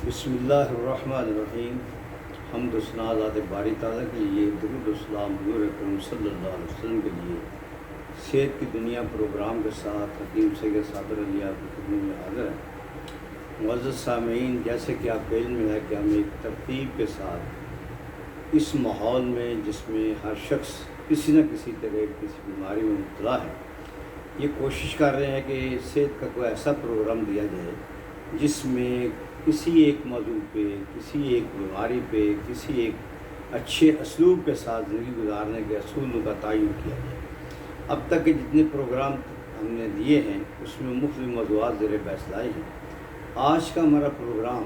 بسم اللہ الرحمن الرحیم۔ حمد و ثنا ذات باری تعالیٰ کے لیے، درود و سلام حضور اکرم صلی اللہ علیہ وسلم کے لیے۔ صحت کی دنیا پروگرام کے ساتھ حکیم سید صابر علی آپ کی خدمت میں حاضر ہے۔ معزز سامعین، جیسے کہ آپ کے علم میں ہے کہ ہم ایک ترتیب کے ساتھ اس ماحول میں جس میں ہر شخص کسی نہ کسی طرح کسی بیماری میں مبتلا ہے، یہ کوشش کر رہے ہیں کہ صحت کا کوئی ایسا پروگرام دیا جائے جس میں کسی ایک موضوع پہ، کسی ایک بیماری پہ، کسی ایک اچھے اسلوب کے ساتھ زندگی گزارنے کے اصولوں کا تعین کیا جائے۔ اب تک کے جتنے پروگرام ہم نے دیے ہیں اس میں مختلف موضوعات زیر بحث لائے ہیں۔ آج کا ہمارا پروگرام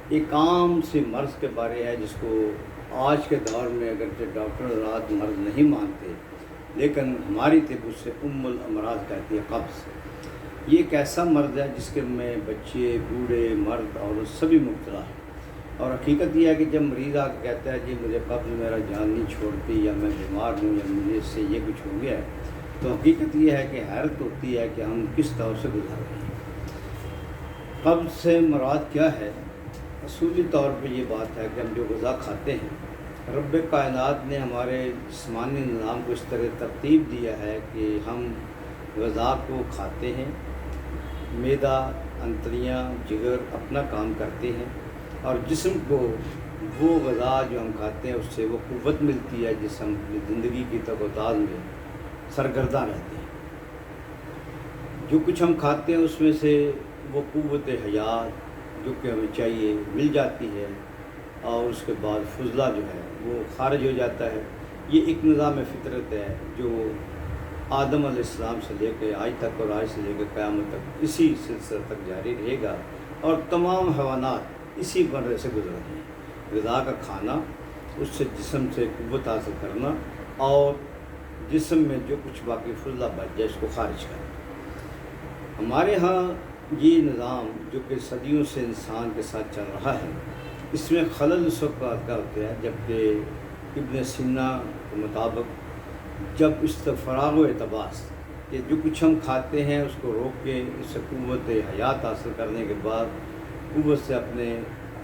ایک عام سے مرض کے بارے ہے جس کو آج کے دور میں اگرچہ ڈاکٹر حضرات مرض نہیں مانتے، لیکن ہماری طب اس سے الامراض کہتی ہے، قبض۔ یہ ایک ایسا مرض ہے جس کے میں بچے، بوڑھے، مرد اور سبھی مبتلا ہیں۔ اور حقیقت یہ ہے کہ جب مریض آ کے کہتا ہے جی مجھے قبض میرا جان نہیں چھوڑتی، یا میں بیمار ہوں، یا مجھے اس سے یہ کچھ ہو گیا ہے، تو حقیقت یہ ہے کہ حیرت ہوتی ہے کہ ہم کس طور سے گزار رہے ہیں۔ قبض سے مراد کیا ہے؟ اصولی طور پہ یہ بات ہے کہ ہم جو غذا کھاتے ہیں، رب کائنات نے ہمارے جسمانی نظام کو اس طرح ترتیب دیا ہے کہ ہم غذا کو کھاتے ہیں، معدہ، انتڑیاں، جگر اپنا کام کرتے ہیں، اور جسم کو وہ غذا جو ہم کھاتے ہیں اس سے وہ قوت ملتی ہے جس ہم اپنی زندگی کی تگ و تاز میں سرگرداں رہتے ہیں۔ جو کچھ ہم کھاتے ہیں اس میں سے وہ قوت حیات جو کہ ہمیں چاہیے مل جاتی ہے، اور اس کے بعد فضلہ جو ہے وہ خارج ہو جاتا ہے۔ یہ ایک نظام فطرت ہے جو آدم علیہ السلام سے لے کے آج تک، اور آج سے لے کے قیامت تک اسی سلسلے تک جاری رہے گا، اور تمام حیوانات اسی مرحلے سے گزر رہے ہیں۔ غذا کا کھانا، اس سے جسم سے قوت حاصل کرنا، اور جسم میں جو کچھ باقی فضلہ بچ جائے اس کو خارج کرنا۔ ہمارے ہاں یہ نظام جو کہ صدیوں سے انسان کے ساتھ چل رہا ہے، اس میں خلل اس وقت کا ہوتا ہے جبکہ ابن سینا کے مطابق جب اس فراغ و اعتباس کہ جو کچھ ہم کھاتے ہیں اس کو روک کے اس سے قوت حیات حاصل کرنے کے بعد، قوت سے اپنے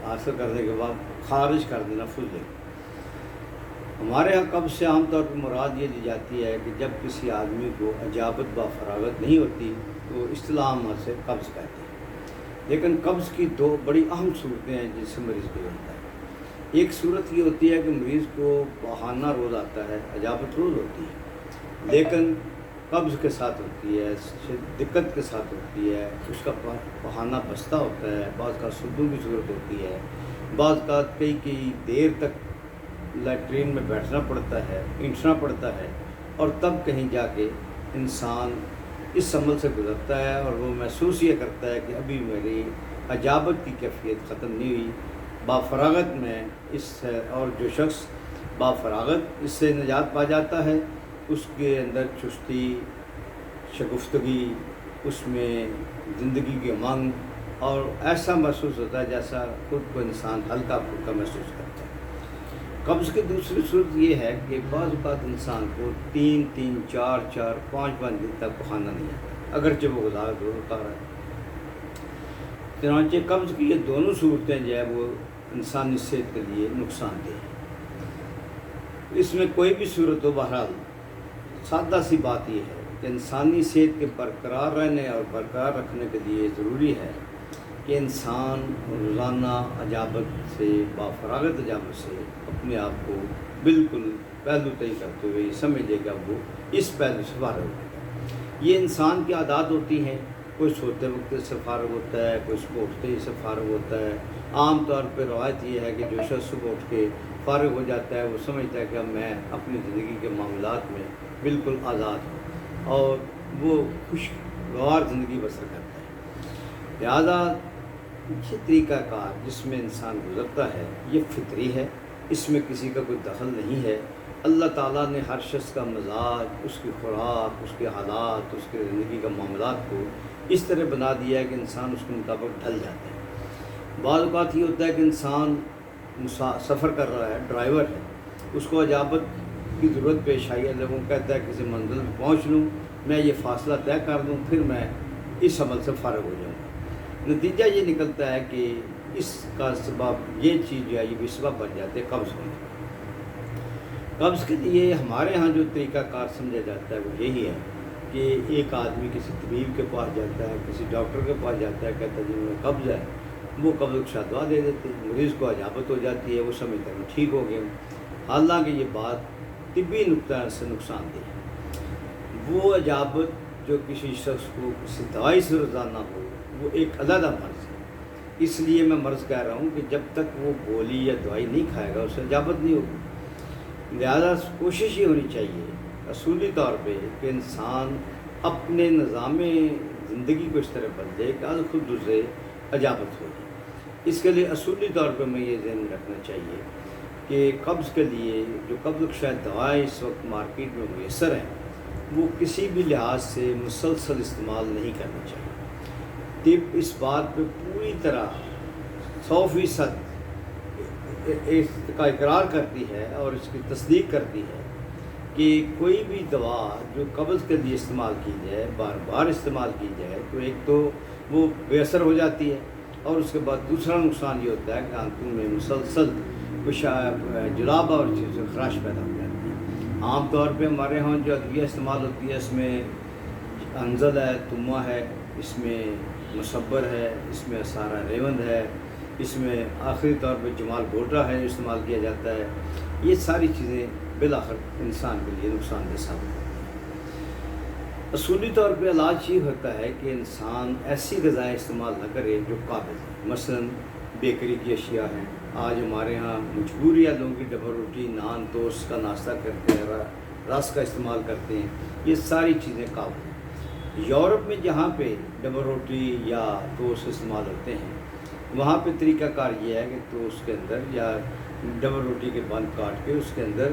حاصل کرنے کے بعد خارج کر دینا فضلے۔ ہمارے ہاں قبض سے عام طور پر مراد یہ دی جاتی ہے کہ جب کسی آدمی کو اجابت با فراغت نہیں ہوتی تو اصطلاح سے قبض کہتے ہیں۔ لیکن قبض کی دو بڑی اہم صورتیں ہیں جس سے مریض گزرتا ہے۔ ایک صورت یہ ہوتی ہے کہ مریض کو بہانہ روز آتا ہے، اجابت روز ہوتی ہے، لیکن قبض کے ساتھ ہوتی ہے، دقت کے ساتھ ہوتی ہے، اس کا بہانہ بستہ ہوتا ہے، بعض کا سدوں کی صورت ہوتی ہے، بعض کا کئی دیر تک لیٹرین میں بیٹھنا پڑتا ہے، اینٹنا پڑتا ہے، اور تب کہیں جا کے انسان اس عمل سے گزرتا ہے اور وہ محسوس یہ کرتا ہے کہ ابھی میری اجابت کی کیفیت ختم نہیں ہوئی، بافراغت میں اس سے، اور جو شخص بافراغت اس سے نجات پا جاتا ہے اس کے اندر چستی، شگفتگی، اس میں زندگی کی امنگ، اور ایسا محسوس ہوتا ہے جیسا خود کو انسان ہلکا پھلکا محسوس کرتا ہے۔ قبض کی دوسری صورت یہ ہے کہ بعض اوقات انسان کو 3 4 5 دن تک پخانا نہیں آتا، اگرچہ وہ غذا ضرور ہوتا رہا ہے۔ چنانچہ قبض کی یہ دونوں صورتیں جو ہے وہ انسانی صحت کے لیے نقصان دہ ہے۔ اس میں کوئی بھی صورت ہو، بہرحال سادہ سی بات یہ ہے کہ انسانی صحت کے برقرار رہنے اور برقرار رکھنے کے لیے ضروری ہے کہ انسان روزانہ اجابت سے، بافراغت اجابت سے اپنے آپ کو بالکل پہلو طے کرتے ہوئے یہ سمجھے گا وہ اس پہلو سے فارغ ہوگا۔ یہ انسان کی عادات ہوتی ہیں، کوئی سوتے وقت سے فارغ ہوتا ہے، کوئی صبح اٹھتے ہی سے فارغ ہوتا ہے۔ عام طور پہ روایت یہ ہے کہ جو شخص صبح اٹھ کے فارغ ہو جاتا ہے وہ سمجھتا ہے کہ اب میں اپنی زندگی کے معاملات میں بالکل آزاد ہوں، اور وہ خوشگوار زندگی بسر کرتا ہے۔ لہذا یہ طریقہ کار جس میں انسان گزرتا ہے یہ فطری ہے، اس میں کسی کا کوئی دخل نہیں ہے۔ اللہ تعالیٰ نے ہر شخص کا مزاج، اس کی خوراک، اس کے حالات، اس کے زندگی کا معاملات کو اس طرح بنا دیا ہے کہ انسان اس کے مطابق ڈھل جاتا ہے۔ بعض اوقات یہ ہوتا ہے کہ انسان سفر کر رہا ہے، ڈرائیور ہے، اس کو اجابت کی ضرورت پیش آئی ہے، لوگوں کہتا ہے کسی منزل پہ پہنچ لوں، میں یہ فاصلہ طے کر لوں، پھر میں اس عمل سے فارغ ہو جاؤں گا۔ نتیجہ یہ نکلتا ہے کہ اس کا سبب یہ چیز جو ہے یہ بھی سبب بن جاتے ہیں قبض ہونے کا۔ قبض کے لیے ہمارے ہاں جو طریقہ کار سمجھا جاتا ہے وہ یہی ہے کہ ایک آدمی کسی طبیب کے پاس جاتا ہے، کسی ڈاکٹر کے پاس جاتا ہے، کہتا ہے جی میں قبض ہے، وہ قبض کشا دوا دے دیتے ہیں، مریض کو اجابت ہو جاتی ہے، وہ سمجھتا ہے میں ٹھیک ہو گیا ہوں، حالانکہ یہ بات طبی نقطہ سے نقصان دہ ہے۔ وہ اجابت جو کسی شخص کو کسی دوائی سے روزانہ ہو وہ ایک علیحدہ مرض ہے، اس لیے میں مرض کہہ رہا ہوں کہ جب تک وہ گولی یا دوائی نہیں کھائے گا اسے اجابت نہیں ہوگی۔ لہذا کوشش یہ ہونی چاہیے اصولی طور پہ کہ انسان اپنے نظام زندگی کو اس طرح بدلے کہ از خود اسے اجابت ہو جائے۔ اس کے لیے اصولی طور پہ میں یہ ذہن رکھنا چاہیے کہ قبض کے لیے جو قبض شاید دوائیں اس وقت مارکیٹ میں میسر ہیں وہ کسی بھی لحاظ سے مسلسل استعمال نہیں کرنا چاہیے۔ طب اس بات پہ پوری طرح 100% اس کا اقرار کرتی ہے اور اس کی تصدیق کرتی ہے کہ کوئی بھی دوا جو قبض کے لیے استعمال کی جائے، بار بار استعمال کی جائے تو ایک تو وہ بے اثر ہو جاتی ہے، اور اس کے بعد دوسرا نقصان یہ ہوتا ہے کہ آنتوں میں مسلسل کچھ جلاب اور چیزیں خراش پیدا ہو جاتی ہے۔ عام طور پہ ہمارے ہاں جو ادویہ استعمال ہوتی ہے اس میں انزل ہے، تما ہے، اس میں مصبر ہے، اس میں اسارہ ریوند ہے، اس میں آخری طور پہ جمال گوٹا ہے جو استعمال کیا جاتا ہے۔ یہ ساری چیزیں بالآخر انسان کے لیے نقصان دہ ثابت ہوتی ہیں۔ اصولی طور پہ علاج یہ ہوتا ہے کہ انسان ایسی غذائیں استعمال نہ کرے جو قابض ہیں، مثلاً بیکری کی اشیاء ہیں۔ آج ہمارے ہاں مجبوری ہے لوگوں کی ڈبل روٹی، نان، توست کا ناشتہ کرتے ہیں، رس کا استعمال کرتے ہیں، یہ ساری چیزیں قابض ہیں۔ یورپ میں جہاں پہ ڈبل روٹی یا توست استعمال ہوتے ہیں وہاں پہ طریقہ کار یہ ہے کہ توست کے اندر یا ڈبل روٹی کے بند کاٹ کے اس کے اندر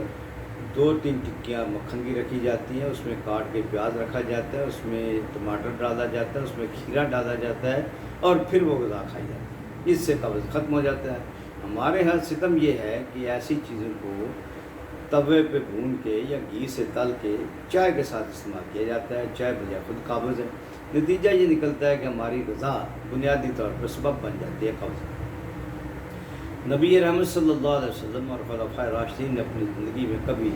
2-3 ٹکیاں مکھن کی رکھی جاتی ہیں، اس میں کاٹ کے پیاز رکھا جاتا ہے، اس میں ٹماٹر ڈالا جاتا ہے، اس میں کھیرا ڈالا جاتا ہے اور پھر وہ غذا کھائی جاتی ہے۔ اس سے قبض ختم ہو جاتا ہے۔ ہمارے ہاں ستم یہ ہے کہ ایسی چیزوں کو توے پہ بھون کے یا گھی سے تل کے چائے کے ساتھ استعمال کیا جاتا ہے، چائے بجائے خود قابض ہے۔ نتیجہ یہ نکلتا ہے کہ ہماری غذا بنیادی طور پر سبب بن جاتی ہے قبض کا۔ نبی رحمت صلی اللہ علیہ وسلم اور خلفائے راشدین نے اپنی زندگی میں کبھی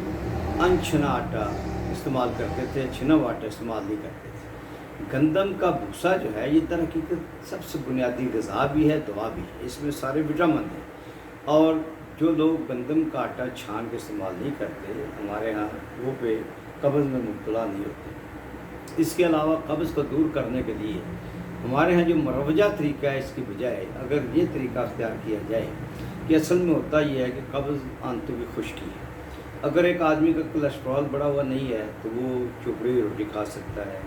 انچھنا آٹا استعمال کرتے تھے، چھنا ہوا آٹا استعمال نہیں کرتے تھے۔ گندم کا بھوسا جو ہے یہ در حقیقت سب سے بنیادی غذا بھی ہے، دوا بھی ہے، اس میں سارے وٹامن ہیں، اور جو لوگ گندم کا آٹا چھان کے استعمال نہیں کرتے ہمارے ہاں وہ پہ قبض میں مبتلا نہیں ہوتے۔ اس کے علاوہ قبض کو دور کرنے کے لیے ہمارے ہاں جو مروجہ طریقہ ہے اس کی بجائے اگر یہ طریقہ اختیار کیا جائے کہ اصل میں ہوتا یہ ہے کہ قبض آنتوں کی خشکی ہے۔ اگر ایک آدمی کا کولیسٹرول بڑا ہوا نہیں ہے تو وہ چپڑی روٹی کھا سکتا ہے،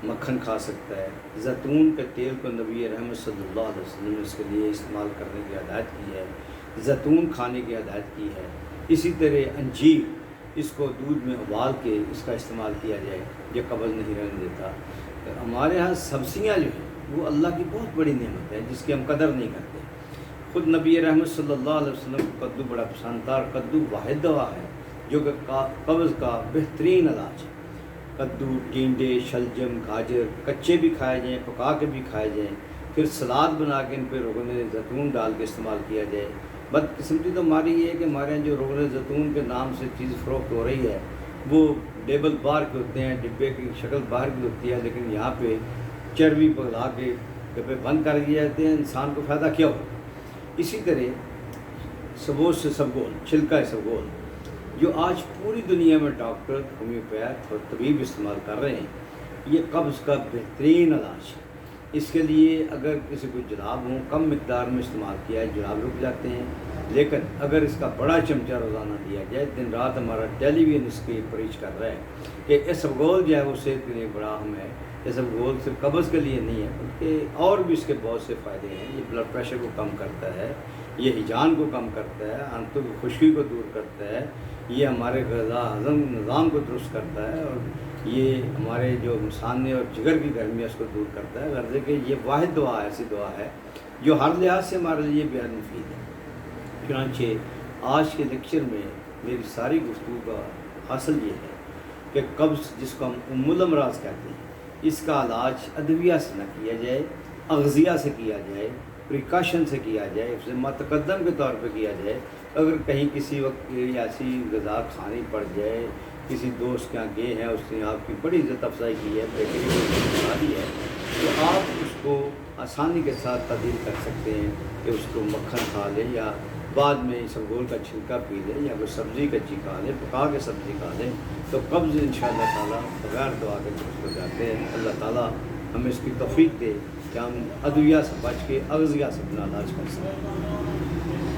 مکھن کھا سکتا ہے۔ زیتون کے تیل کو نبی رحمت صلی اللہ علیہ وسلم نے اس کے لیے استعمال کرنے کی ہدایت کی ہے، زیتون کھانے کی ہدایت کی ہے۔ اسی طرح انجیر، اس کو دودھ میں ابال کے اس کا استعمال کیا جائے، یہ قبض نہیں رہنے دیتا۔ ہمارے ہاں سبزیاں جو ہیں وہ اللہ کی بہت بڑی نعمت ہے جس کی ہم قدر نہیں کرتے۔ خود نبی رحمت صلی اللہ علیہ وسلم کو کدو بڑا پسند تھا، اور کدو واحد دوا ہے جو کہ قبض کا بہترین علاج ہے۔ کدو، ٹینڈے، شلجم، گاجر کچے بھی کھائے جائیں، پکا کے بھی کھائے جائیں، پھر سلاد بنا کے ان پہ روغن زیتون ڈال کے استعمال کیا جائے۔ بدقسمتی تو ہماری یہ ہے کہ ہمارے یہاں جو روغن زیتون کے نام سے چیز فروخت ہو رہی ہے وہ لیبل باہر کے ہوتے ہیں، ڈبے کی شکل باہر کی ہوتی ہے، لیکن یہاں پہ چربی پگھلا کے ڈبے بند کر دیے جاتے ہیں۔ انسان کو فائدہ کیا ہو؟ اسی طرح سبوز سے سبگول، چھلکا سبگول، جو آج پوری دنیا میں ڈاکٹر، ہومیوپیتھ اور طبیب استعمال کر رہے ہیں، یہ قبض کا بہترین علاج ہے۔ اس کے لیے اگر کسی کو جلاب ہوں کم مقدار میں استعمال کیا ہے جلاب رک جاتے ہیں، لیکن اگر اس کا بڑا چمچہ روزانہ دیا جائے، دن رات ہمارا ٹیلی ویژن اس کی پریچ کر رہا ہے کہ اسبگول جو ہے وہ صحت کے لیے بڑا اہم ہے۔ اسبگول صرف قبض کے لیے نہیں ہے بلکہ اور بھی اس کے بہت سے فائدے ہیں۔ یہ بلڈ پریشر کو کم کرتا ہے، یہ ہجان کو کم کرتا ہے، آنتوں کی خشکی کو دور کرتا ہے، یہ ہمارے غذا ہضم نظام کو درست کرتا ہے، اور یہ ہمارے جو مسانے اور جگر کی گرمی ہے اس کو دور کرتا ہے۔ غرض ہے کہ یہ واحد دعا ایسی دعا ہے جو ہر لحاظ سے ہمارے لیے بےحد مفید ہے۔ چنانچہ آج کے لیکچر میں میری ساری گفتگو کا حاصل یہ ہے کہ قبض جس کو ہم ام الامراض کہتے ہیں اس کا علاج ادویہ سے نہ کیا جائے اغذیہ سے کیا جائے، پریکاشن سے کیا جائے، حفظ ما تقدم کے طور پہ کیا جائے۔ اگر کہیں کسی وقت ایسی غذا کھانی پڑ جائے، کسی دوست کے یہاں گئے ہیں، اس نے آپ کی بڑی عزت افزائی کی ہے، بیکری بنا دی ہے، تو آپ اس کو آسانی کے ساتھ تبدیل کر سکتے ہیں کہ اس کو مکھن کھا لیں، یا بعد میں اسبگول کا چھلکا پی لیں، یا کوئی سبزی کچی کھا لیں، پکا کے سبزی کھا لیں، تو قبض انشاءاللہ تعالیٰ بغیر دعا کے درست ہو جاتے ہیں۔ اللہ تعالیٰ ہمیں اس کی توفیق دے کہ ہم ادویہ سے بچ کے اغذیہ سے اپنا علاج کر سکیں۔